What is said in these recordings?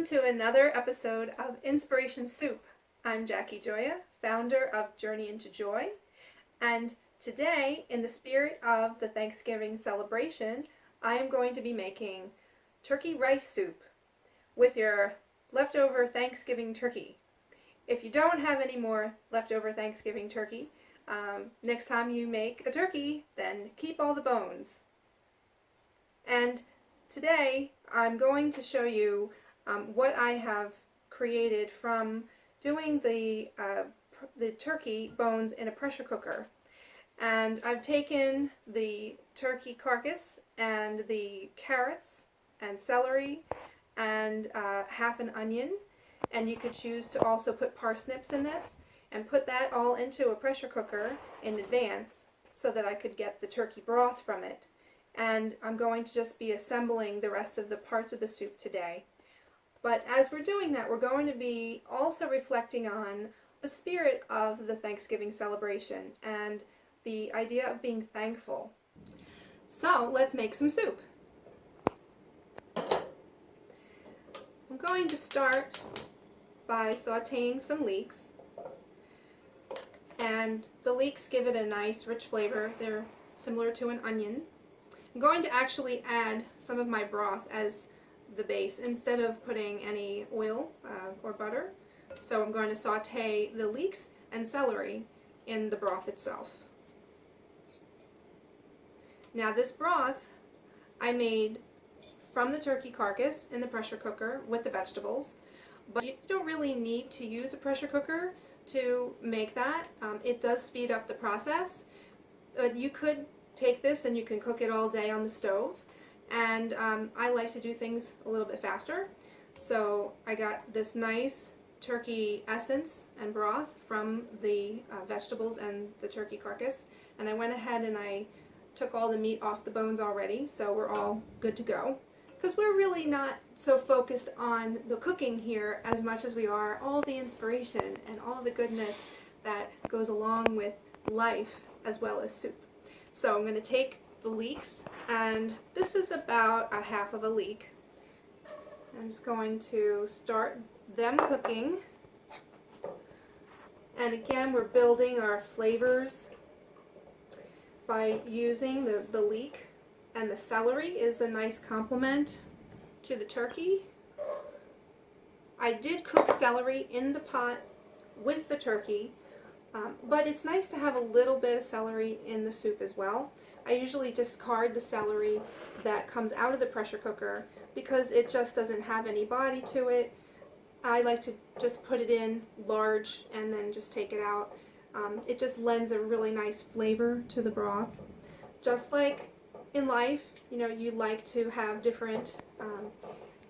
to another episode of Inspiration Soup. I'm Jakki Gioia, founder of Journey into Joy, and today, in the spirit of the Thanksgiving celebration, I am going to be making turkey rice soup with your leftover Thanksgiving turkey. If you don't have any more leftover Thanksgiving turkey, next time you make a turkey, then keep all the bones. And today, I'm going to show you what I have created from doing the turkey bones in a pressure cooker. And I've taken the turkey carcass and the carrots and celery and half an onion, and you could choose to also put parsnips in this, and put that all into a pressure cooker in advance so that I could get the turkey broth from it. And I'm going to just be assembling the rest of the parts of the soup today. But as we're doing that, we're going to be also reflecting on the spirit of the Thanksgiving celebration and the idea of being thankful. So let's make some soup. I'm going to start by sauteing some leeks. And the leeks give it a nice rich flavor. They're similar to an onion. I'm going to actually add some of my broth as the base instead of putting any oil or butter. So I'm going to saute the leeks and celery in the broth itself. Now this broth I made from the turkey carcass in the pressure cooker with the vegetables, but you don't really need to use a pressure cooker to make that. It does speed up the process. You could take this and you can cook it all day on the stove, and I like to do things a little bit faster, so I got this nice turkey essence and broth from the vegetables and the turkey carcass, and I went ahead and I took all the meat off the bones already, so we're all good to go, because we're really not so focused on the cooking here as much as we are all the inspiration and all the goodness that goes along with life as well as soup. So I'm going to take the leeks, and this is about a half of a leek. I'm just going to start them cooking. And again, we're building our flavors by using the leek, and the celery is a nice complement to the turkey. I did cook celery in the pot with the turkey, but it's nice to have a little bit of celery in the soup as well. I usually discard the celery that comes out of the pressure cooker because it just doesn't have any body to it. I like to just put it in large and then just take it out. It just lends a really nice flavor to the broth. Just like in life, you know, you like to have different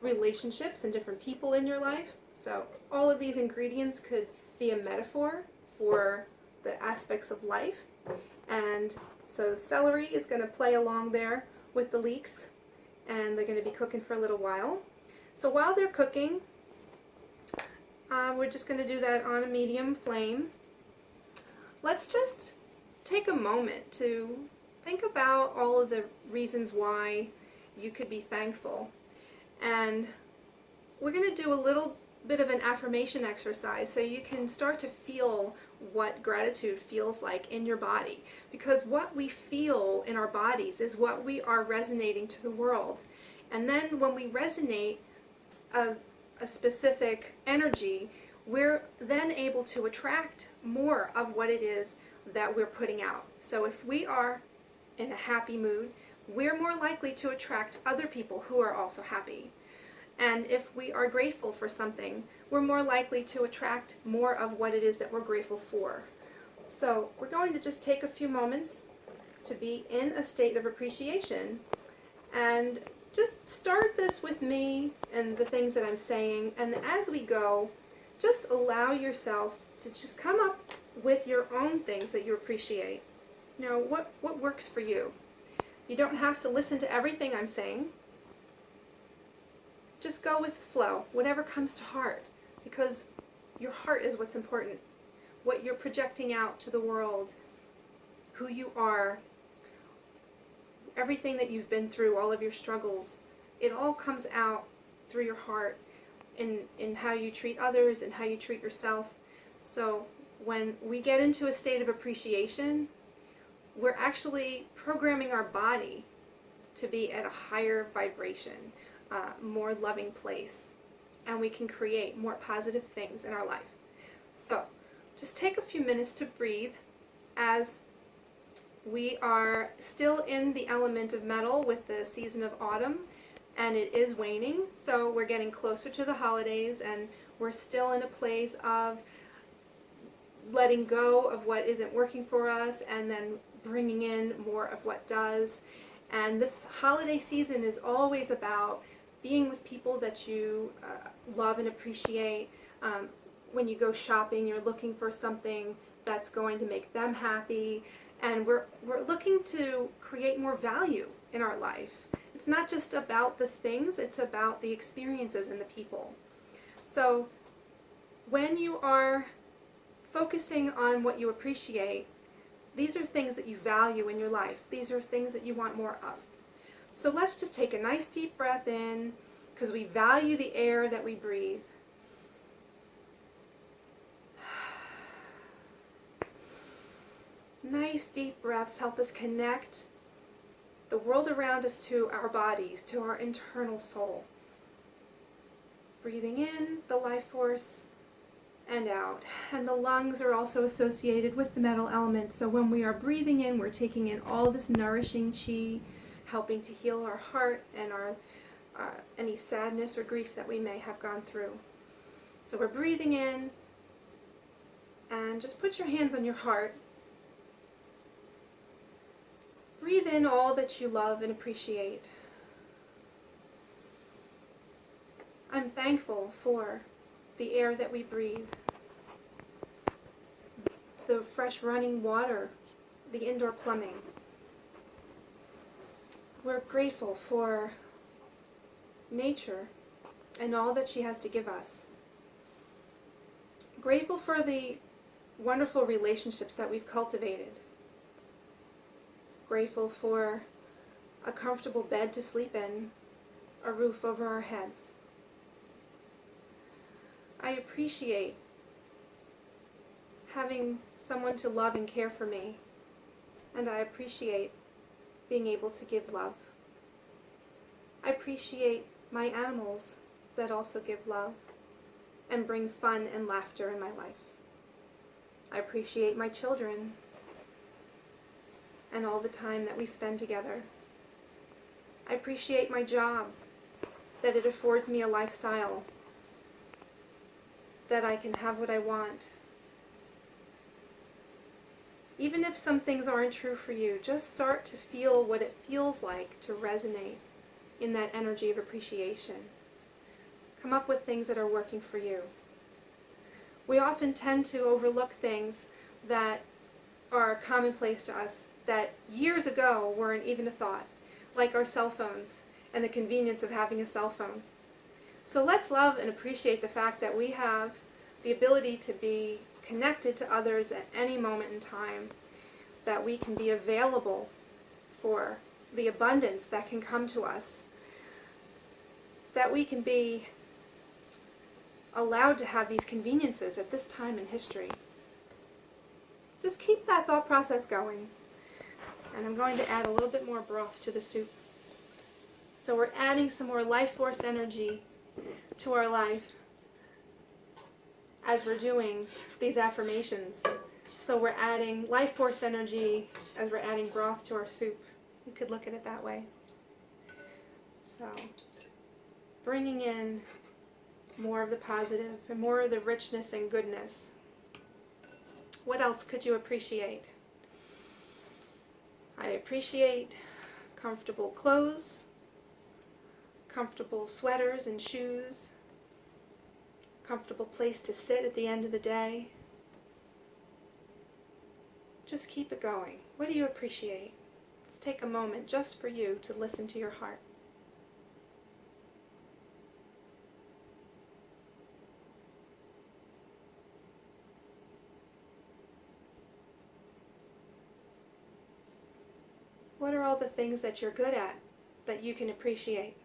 relationships and different people in your life. So all of these ingredients could be a metaphor for the aspects of life. And so celery is going to play along there with the leeks, and they're going to be cooking for a little while. So while they're cooking, we're just going to do that on a medium flame. Let's just take a moment to think about all of the reasons why you could be thankful. And we're going to do a little bit of an affirmation exercise so you can start to feel what gratitude feels like in your body, because what we feel in our bodies is what we are resonating to the world. And then when we resonate a specific energy, we're then able to attract more of what it is that we're putting out. So if we are in a happy mood, we're more likely to attract other people who are also happy. And if we are grateful for something, we're more likely to attract more of what it is that we're grateful for. So we're going to just take a few moments to be in a state of appreciation, and just start this with me and the things that I'm saying, and as we go, just allow yourself to just come up with your own things that you appreciate. You know, what works for you. You don't have to listen to everything I'm saying. Just go with flow, whatever comes to heart, because your heart is what's important. What you're projecting out to the world, who you are, everything that you've been through, all of your struggles, it all comes out through your heart. in how you treat others and how you treat yourself. So when we get into a state of appreciation, we're actually programming our body to be at a higher vibration, more loving place, and we can create more positive things in our life. So just take a few minutes to breathe as we are still in the element of metal with the season of autumn, and it is waning, so we're getting closer to the holidays, and we're still in a place of letting go of what isn't working for us and then bringing in more of what does. And this holiday season is always about being with people that you love and appreciate. When you go shopping, you're looking for something that's going to make them happy, and we're looking to create more value in our life. It's not just about the things, it's about the experiences and the people. So when you are focusing on what you appreciate, these are things that you value in your life. These are things that you want more of. So let's just take a nice deep breath in, because we value the air that we breathe. Nice deep breaths help us connect the world around us to our bodies, to our internal soul. Breathing in the life force and out. And the lungs are also associated with the metal element. So when we are breathing in, we're taking in all this nourishing chi, helping to heal our heart and our any sadness or grief that we may have gone through. So we're breathing in, and just put your hands on your heart. Breathe in all that you love and appreciate. I'm thankful for the air that we breathe, the fresh running water, the indoor plumbing. We're grateful for nature and all that she has to give us. Grateful for the wonderful relationships that we've cultivated. Grateful for a comfortable bed to sleep in, a roof over our heads. I appreciate having someone to love and care for me, and I appreciate being able to give love. I appreciate my animals that also give love and bring fun and laughter in my life. I appreciate my children and all the time that we spend together. I appreciate my job, that it affords me a lifestyle, that I can have what I want. Even if some things aren't true for you, just start to feel what it feels like to resonate in that energy of appreciation. Come up with things that are working for you. We often tend to overlook things that are commonplace to us that years ago weren't even a thought, like our cell phones and the convenience of having a cell phone. So let's love and appreciate the fact that we have the ability to be connected to others at any moment in time, that we can be available for the abundance that can come to us, that we can be allowed to have these conveniences at this time in history. Just keep that thought process going. And I'm going to add a little bit more broth to the soup. So we're adding some more life force energy to our life as we're doing these affirmations. So we're adding life force energy as we're adding broth to our soup. You could look at it that way. So bringing in more of the positive and more of the richness and goodness. What else could you appreciate? I appreciate comfortable clothes, comfortable sweaters and shoes, comfortable place to sit at the end of the day. Just keep it going. What do you appreciate? Let's take a moment just for you to listen to your heart. What are all the things that you're good at that you can appreciate?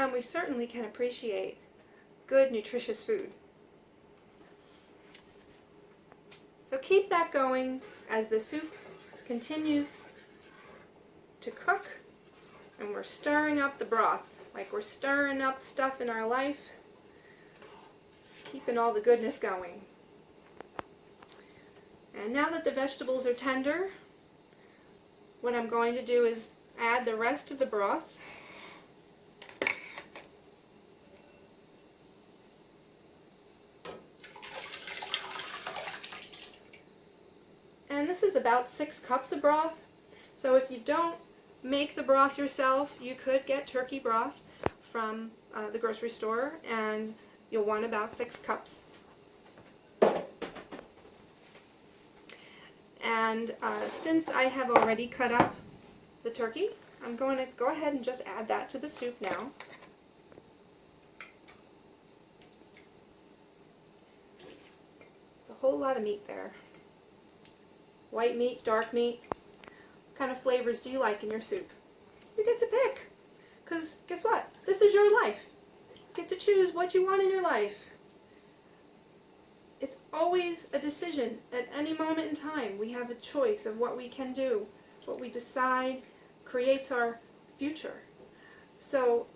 and we certainly can appreciate good, nutritious food. So keep that going as the soup continues to cook, and we're stirring up the broth like we're stirring up stuff in our life, keeping all the goodness going. And now that the vegetables are tender, what I'm going to do is add the rest of the broth. And this is about 6 cups of broth. So if you don't make the broth yourself, you could get turkey broth from the grocery store, and you'll want about 6 cups. And since I have already cut up the turkey, I'm going to go ahead and just add that to the soup now. It's a whole lot of meat there. White meat, dark meat. What kind of flavors do you like in your soup? You get to pick. Because guess what? This is your life. You get to choose what you want in your life. It's always a decision. At any moment in time, we have a choice of what we can do. What we decide creates our future. So,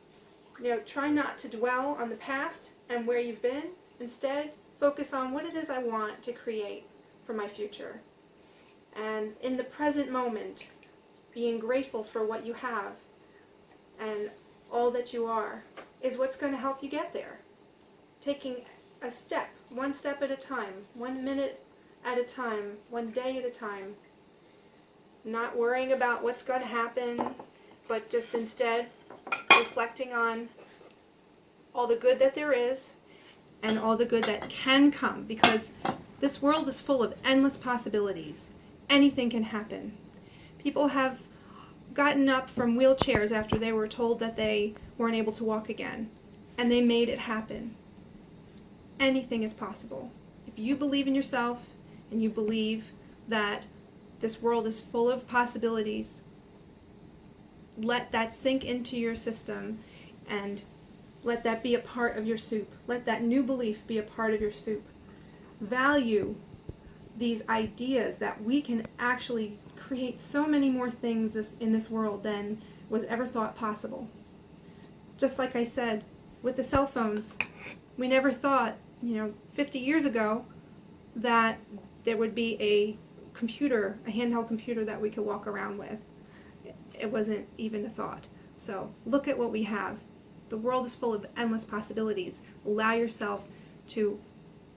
try not to dwell on the past and where you've been. Instead, focus on what it is I want to create for my future. And in the present moment, being grateful for what you have and all that you are is what's going to help you get there. Taking a step, one step at a time, 1 minute at a time, 1 day at a time. Not worrying about what's going to happen, but just instead reflecting on all the good that there is and all the good that can come, because this world is full of endless possibilities. Anything can happen. People have gotten up from wheelchairs after they were told that they weren't able to walk again, and they made it happen. Anything is possible. If you believe in yourself and you believe that this world is full of possibilities, let that sink into your system and let that be a part of your soup. Let that new belief be a part of your soup. Value these ideas that we can actually create so many more things in this world than was ever thought possible. Just like I said, with the cell phones, we never thought, 50 years ago, that there would be a computer, a handheld computer that we could walk around with. It wasn't even a thought. So look at what we have. The world is full of endless possibilities. Allow yourself to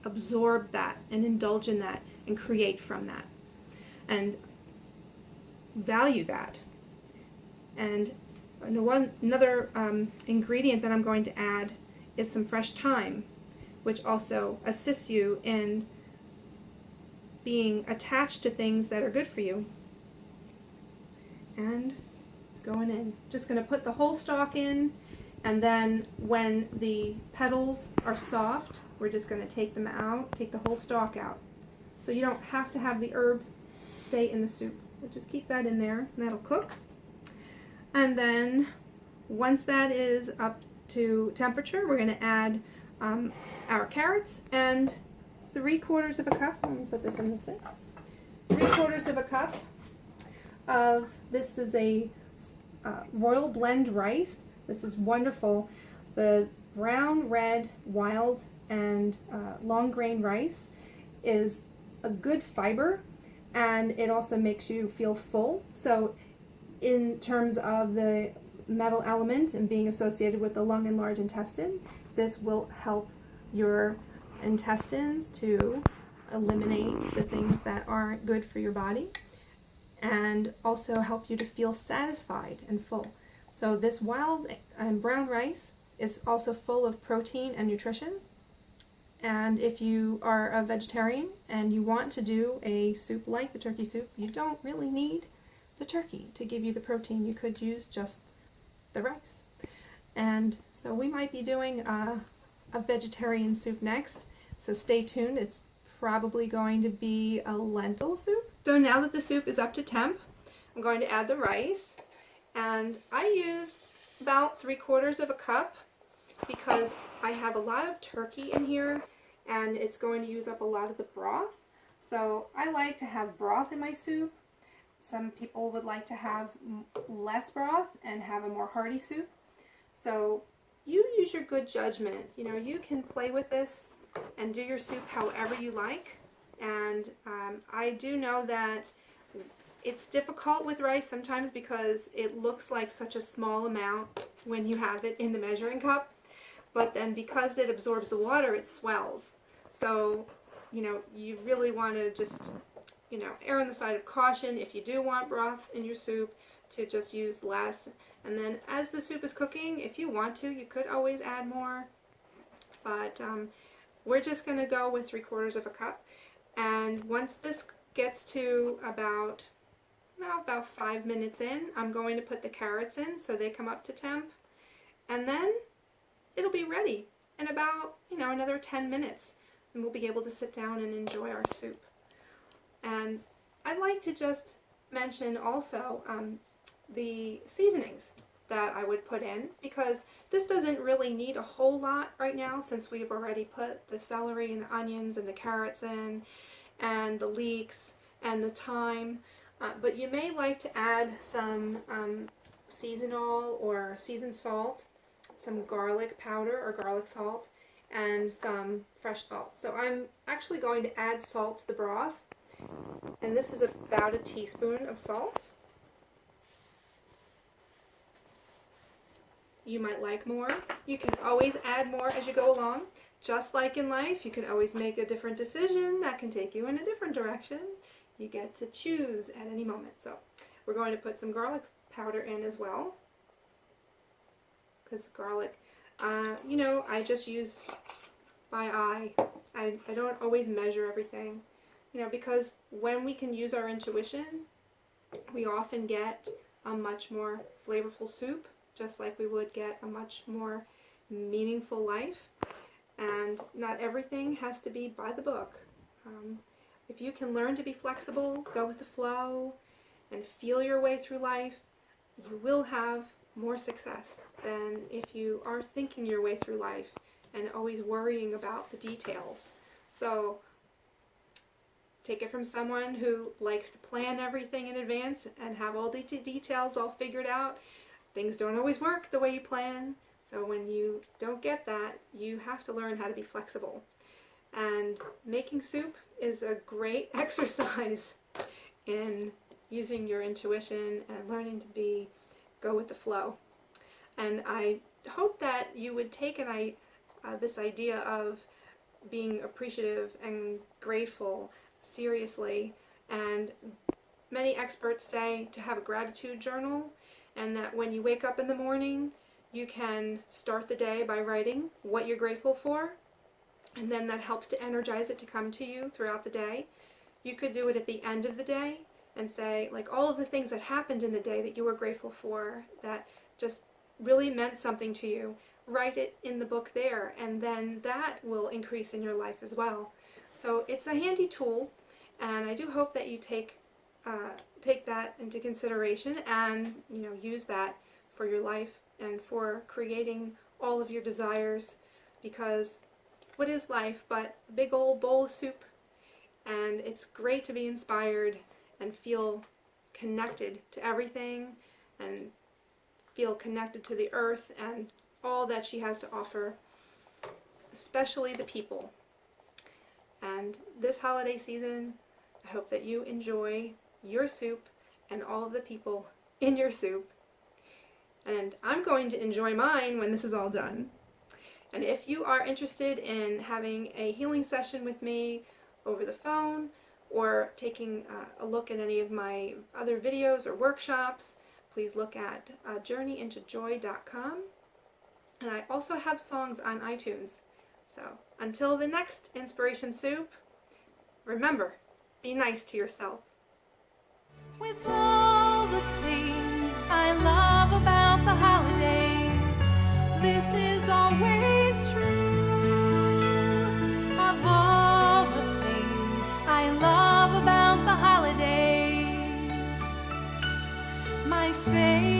absorb that and indulge in that and create from that. And value that. And another ingredient that I'm going to add is some fresh thyme, which also assists you in being attached to things that are good for you. And it's going in. Just going to put the whole stalk in, and then when the petals are soft, we're just going to take them out, take the whole stalk out. So you don't have to have the herb stay in the soup. We'll just keep that in there, and that'll cook. And then once that is up to temperature, we're going to add our carrots and 3/4 of a cup. Let me put this in the sink. 3/4 of a cup of, this is a royal blend rice. This is wonderful. The brown, red, wild, and long grain rice is a good fiber, and it also makes you feel full. So in terms of the metal element and being associated with the lung and large intestine, this will help your intestines to eliminate the things that aren't good for your body, and also help you to feel satisfied and full. So this wild and brown rice is also full of protein and nutrition. And if you are a vegetarian and you want to do a soup like the turkey soup, you don't really need the turkey to give you the protein. You could use just the rice. And so we might be doing a vegetarian soup next, so stay tuned. It's probably going to be a lentil soup. So now that the soup is up to temp, I'm going to add the rice, and I used about 3/4 of a cup because I have a lot of turkey in here and it's going to use up a lot of the broth. So I like to have broth in my soup. Some people would like to have less broth and have a more hearty soup. So you use your good judgment. You know, you can play with this and do your soup however you like. And I do know that it's difficult with rice sometimes because it looks like such a small amount when you have it in the measuring cup. But then because it absorbs the water, it swells. So, you know, you really want to just, you know, err on the side of caution if you do want broth in your soup to just use less. And then as the soup is cooking, if you want to, you could always add more. But we're just going to go with 3/4 of a cup. And once this gets to about 5 minutes in, I'm going to put the carrots in so they come up to temp. And then it'll be ready in about, you know, another 10 minutes. And we'll be able to sit down and enjoy our soup. And I'd like to just mention also the seasonings that I would put in, because this doesn't really need a whole lot right now since we've already put the celery and the onions and the carrots in and the leeks and the thyme. But you may like to add some seasonal or seasoned salt, some garlic powder or garlic salt, and some fresh salt. So I'm actually going to add salt to the broth, and this is about a teaspoon of salt. You might like more. You can always add more as you go along. Just like in life, you can always make a different decision that can take you in a different direction. You get to choose at any moment. So we're going to put some garlic powder in as well, because garlic, you know, I just use by eye. I don't always measure everything, you know, because when we can use our intuition, we often get a much more flavorful soup, just like we would get a much more meaningful life. And not everything has to be by the book. If you can learn to be flexible, go with the flow, and feel your way through life, you will have more success than if you are thinking your way through life and always worrying about the details. So take it from someone who likes to plan everything in advance and have all the details all figured out. Things don't always work the way you plan. So when you don't get that, you have to learn how to be flexible. And making soup is a great exercise in using your intuition and learning to go with the flow. And I hope that you would take this idea of being appreciative and grateful seriously. And many experts say to have a gratitude journal, and that when you wake up in the morning, you can start the day by writing what you're grateful for, and then that helps to energize it to come to you throughout the day. You could do it at the end of the day and say, like, all of the things that happened in the day that you were grateful for, that just really meant something to you. Write it in the book there, and then that will increase in your life as well. So it's a handy tool, and I do hope that you take that into consideration and, you know, use that for your life and for creating all of your desires, because what is life but a big old bowl of soup? And it's great to be inspired and feel connected to everything and feel connected to the earth and all that she has to offer, especially the people. And this holiday season, I hope that you enjoy your soup and all of the people in your soup. And I'm going to enjoy mine when this is all done. And if you are interested in having a healing session with me over the phone, or taking a look at any of my other videos or workshops, please look at journeyintojoy.com. And I also have songs on iTunes. So until the next Inspiration Soup, remember, be nice to yourself. With all the things I love about the holidays, this is always true. Of all the things I love about the holidays, my favorite